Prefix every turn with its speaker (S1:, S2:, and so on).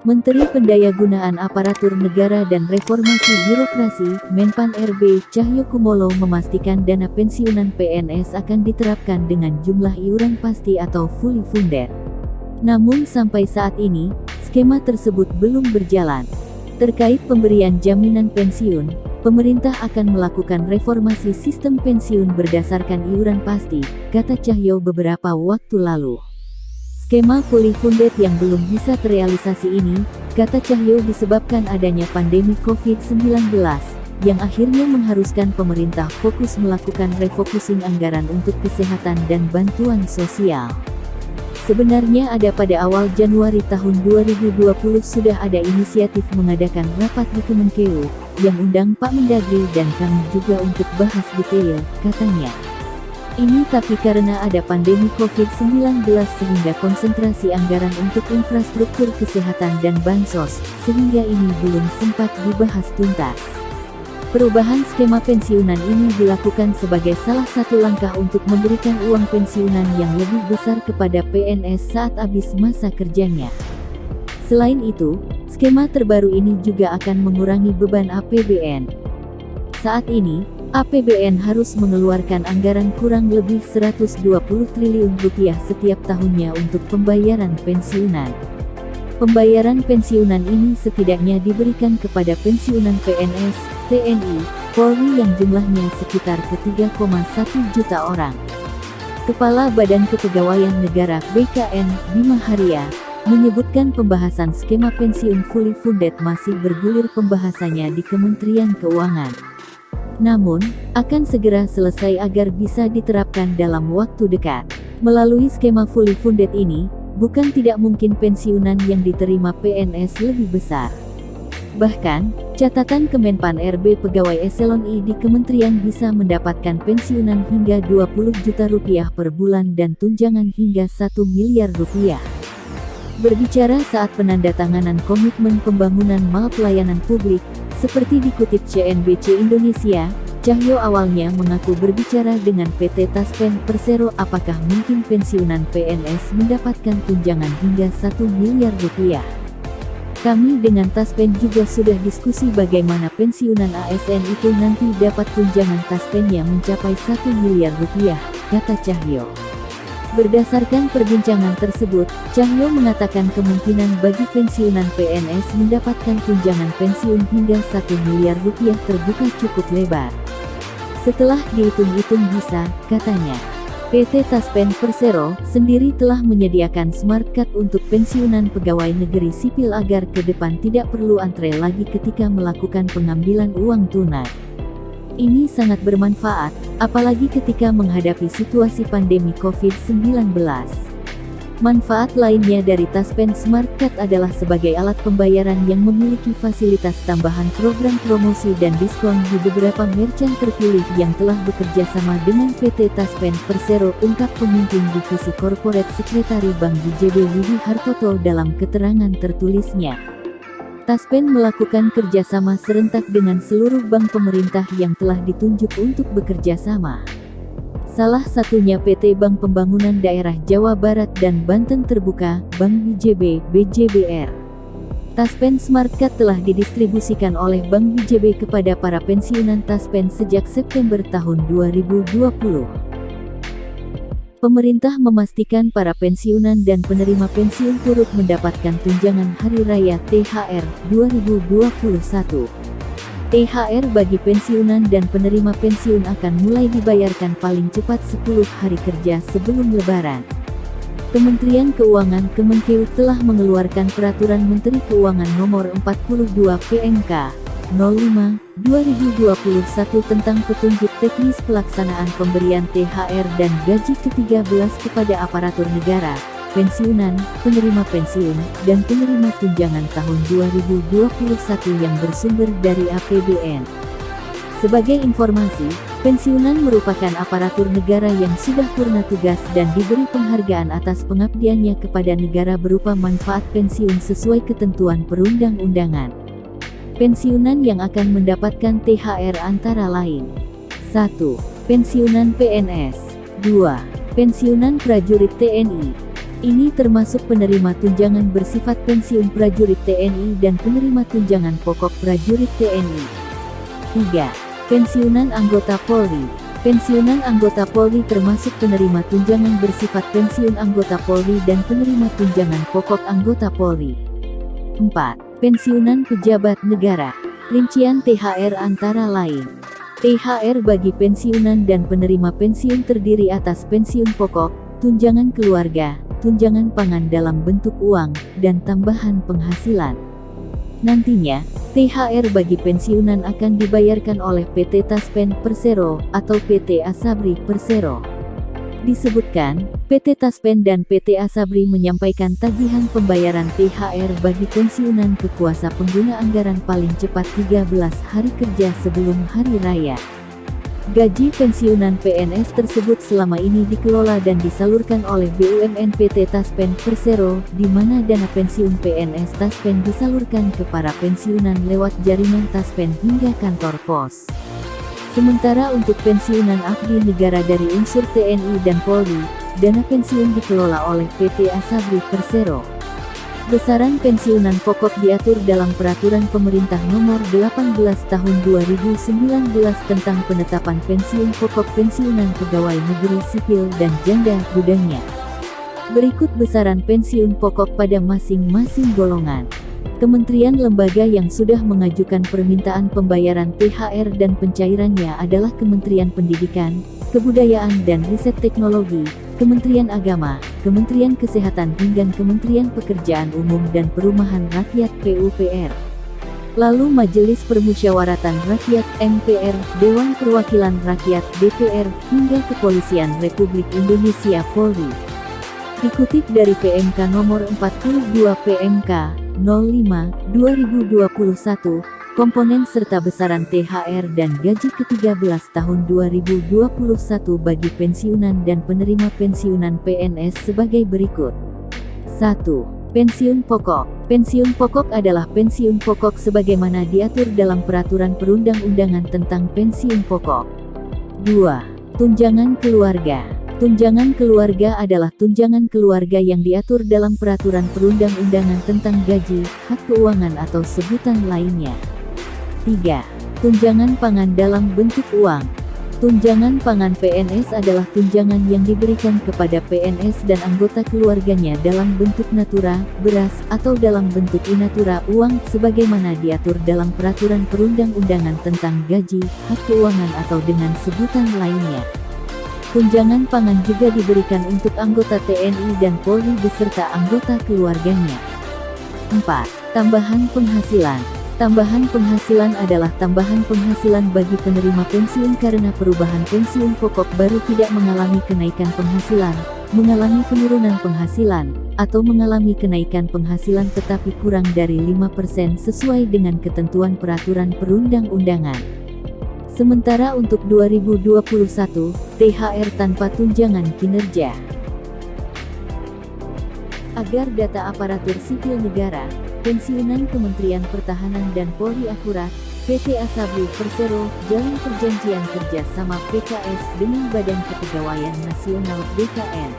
S1: Menteri Pendayagunaan Aparatur Negara dan Reformasi Birokrasi, Menpan RB, Cahyokumolo memastikan dana pensiunan PNS akan diterapkan dengan jumlah iuran pasti atau fully funded. Namun sampai saat ini, skema tersebut belum berjalan. Terkait pemberian jaminan pensiun, pemerintah akan melakukan reformasi sistem pensiun berdasarkan iuran pasti, kata Cahyo beberapa waktu lalu. Skema fully funded yang belum bisa terrealisasi ini, kata Cahyo disebabkan adanya pandemi COVID-19, yang akhirnya mengharuskan pemerintah fokus melakukan refocusing anggaran untuk kesehatan dan bantuan sosial. Sebenarnya pada awal Januari tahun 2020 sudah ada inisiatif mengadakan rapat di Kemenkeu, yang undang Pak Mendagri dan kami juga untuk bahas detail, katanya. Ini tapi karena ada pandemi COVID-19 sehingga konsentrasi anggaran untuk infrastruktur kesehatan dan bansos, sehingga ini belum sempat dibahas tuntas. Perubahan skema pensiunan ini dilakukan sebagai salah satu langkah untuk memberikan uang pensiunan yang lebih besar kepada PNS saat habis masa kerjanya. Selain itu, skema terbaru ini juga akan mengurangi beban APBN. Saat ini, APBN harus mengeluarkan anggaran kurang lebih 120 triliun rupiah setiap tahunnya untuk pembayaran pensiunan. Pembayaran pensiunan ini setidaknya diberikan kepada pensiunan PNS, TNI, Polri yang jumlahnya sekitar ke-3,1 juta orang. Kepala Badan Kepegawaian Negara BKN, Bima Haria, menyebutkan pembahasan skema pensiun fully funded masih bergulir pembahasannya di Kementerian Keuangan. Namun, akan segera selesai agar bisa diterapkan dalam waktu dekat. Melalui skema fully funded ini, bukan tidak mungkin pensiunan yang diterima PNS lebih besar. Bahkan, catatan Kemenpan RB pegawai eselon I di kementerian bisa mendapatkan pensiunan hingga 20 juta rupiah per bulan dan tunjangan hingga 1 miliar rupiah. Berbicara saat penandatanganan komitmen pembangunan mal pelayanan publik, seperti dikutip CNBC Indonesia, Cahyo awalnya mengaku berbicara dengan PT Taspen Persero apakah mungkin pensiunan PNS mendapatkan tunjangan hingga 1 miliar rupiah. Kami dengan Taspen juga sudah diskusi bagaimana pensiunan ASN itu nanti dapat tunjangan Taspennya mencapai 1 miliar rupiah, kata Cahyo. Berdasarkan perbincangan tersebut, Cahyo mengatakan kemungkinan bagi pensiunan PNS mendapatkan tunjangan pensiun hingga 1 miliar rupiah terbuka cukup lebar. Setelah dihitung-hitung bisa, katanya, PT Taspen Persero sendiri telah menyediakan smart card untuk pensiunan pegawai negeri sipil agar ke depan tidak perlu antre lagi ketika melakukan pengambilan uang tunai. Ini sangat bermanfaat, apalagi ketika menghadapi situasi pandemi COVID-19. Manfaat lainnya dari Taspen Smart Card adalah sebagai alat pembayaran yang memiliki fasilitas tambahan program promosi dan diskon di beberapa merchant terpilih yang telah bekerja sama dengan PT Taspen Persero, ungkap pemimpin divisi Corporate Sekretari Bank BJB Widi Hartoto dalam keterangan tertulisnya. Taspen melakukan kerjasama serentak dengan seluruh bank pemerintah yang telah ditunjuk untuk bekerja sama. Salah satunya PT Bank Pembangunan Daerah Jawa Barat dan Banten Terbuka, Bank BJB, BJBR. Taspen Smart Card telah didistribusikan oleh Bank BJB kepada para pensiunan Taspen sejak September tahun 2020. Pemerintah memastikan para pensiunan dan penerima pensiun turut mendapatkan tunjangan Hari Raya THR 2021. THR bagi pensiunan dan penerima pensiun akan mulai dibayarkan paling cepat 10 hari kerja sebelum Lebaran. Kementerian Keuangan Kemenkeu telah mengeluarkan Peraturan Menteri Keuangan Nomor 42 PMK 05/2021 tentang petunjuk teknis pelaksanaan pemberian THR dan gaji ke-13 kepada aparatur negara, pensiunan, penerima pensiun, dan penerima tunjangan tahun 2021 yang bersumber dari APBN. Sebagai informasi, pensiunan merupakan aparatur negara yang sudah purna tugas dan diberi penghargaan atas pengabdiannya kepada negara berupa manfaat pensiun sesuai ketentuan perundang-undangan. Pensiunan yang akan mendapatkan THR antara lain: 1. Pensiunan PNS. 2. Pensiunan prajurit TNI. Ini termasuk penerima tunjangan bersifat pensiun prajurit TNI dan penerima tunjangan pokok prajurit TNI. 3. Pensiunan anggota Polri. Pensiunan anggota Polri termasuk penerima tunjangan bersifat pensiun anggota Polri dan penerima tunjangan pokok anggota Polri. 4. Pensiunan pejabat negara. Rincian THR antara lain. THR bagi pensiunan dan penerima pensiun terdiri atas pensiun pokok, tunjangan keluarga, tunjangan pangan dalam bentuk uang, dan tambahan penghasilan. Nantinya, THR bagi pensiunan akan dibayarkan oleh PT Taspen Persero atau PT Asabri Persero. Disebutkan, PT Taspen dan PT Asabri menyampaikan tagihan pembayaran THR bagi pensiunan ke kuasa pengguna anggaran paling cepat 13 hari kerja sebelum hari raya. Gaji pensiunan PNS tersebut selama ini dikelola dan disalurkan oleh BUMN PT Taspen Persero, di mana dana pensiun PNS Taspen disalurkan ke para pensiunan lewat jaringan Taspen hingga kantor pos. Sementara untuk pensiunan abdi negara dari unsur TNI dan Polri, dana pensiun dikelola oleh PT Asabri Persero. Besaran pensiunan pokok diatur dalam Peraturan Pemerintah Nomor 18 Tahun 2019 tentang penetapan pensiun pokok pensiunan pegawai negeri sipil dan janda gudangnya. Berikut besaran pensiun pokok pada masing-masing golongan. Kementerian lembaga yang sudah mengajukan permintaan pembayaran THR dan pencairannya adalah Kementerian Pendidikan, Kebudayaan dan Riset Teknologi, Kementerian Agama, Kementerian Kesehatan hingga Kementerian Pekerjaan Umum dan Perumahan Rakyat (PUPR). Lalu Majelis Permusyawaratan Rakyat (MPR), Dewan Perwakilan Rakyat (DPR), hingga Kepolisian Republik Indonesia (Polri). Dikutip dari PMK nomor 42 PMK 05/2021, komponen serta besaran THR dan gaji ke-13 tahun 2021 bagi pensiunan dan penerima pensiunan PNS sebagai berikut. 1. Pensiun pokok. Pensiun pokok adalah pensiun pokok sebagaimana diatur dalam Peraturan Perundang-undangan tentang Pensiun Pokok. 2. Tunjangan keluarga. Tunjangan keluarga adalah tunjangan keluarga yang diatur dalam Peraturan Perundang-undangan tentang gaji, hak keuangan atau sebutan lainnya. 3. Tunjangan pangan dalam bentuk uang. Tunjangan pangan PNS adalah tunjangan yang diberikan kepada PNS dan anggota keluarganya dalam bentuk natura, beras, atau dalam bentuk in-natura uang sebagaimana diatur dalam Peraturan Perundang-undangan tentang gaji, hak keuangan atau dengan sebutan lainnya. Tunjangan pangan juga diberikan untuk anggota TNI dan Polri beserta anggota keluarganya. 4. Tambahan penghasilan. Tambahan penghasilan adalah tambahan penghasilan bagi penerima pensiun karena perubahan pensiun pokok baru tidak mengalami kenaikan penghasilan, mengalami penurunan penghasilan, atau mengalami kenaikan penghasilan tetapi kurang dari 5% sesuai dengan ketentuan peraturan perundang-undangan. Sementara untuk 2021, THR tanpa tunjangan kinerja. Agar data aparatur sipil negara, pensiunan Kementerian Pertahanan dan Polri akurat, PT Asabri Persero jalin perjanjian kerja sama PKS dengan Badan Kepegawaian Nasional (BKN).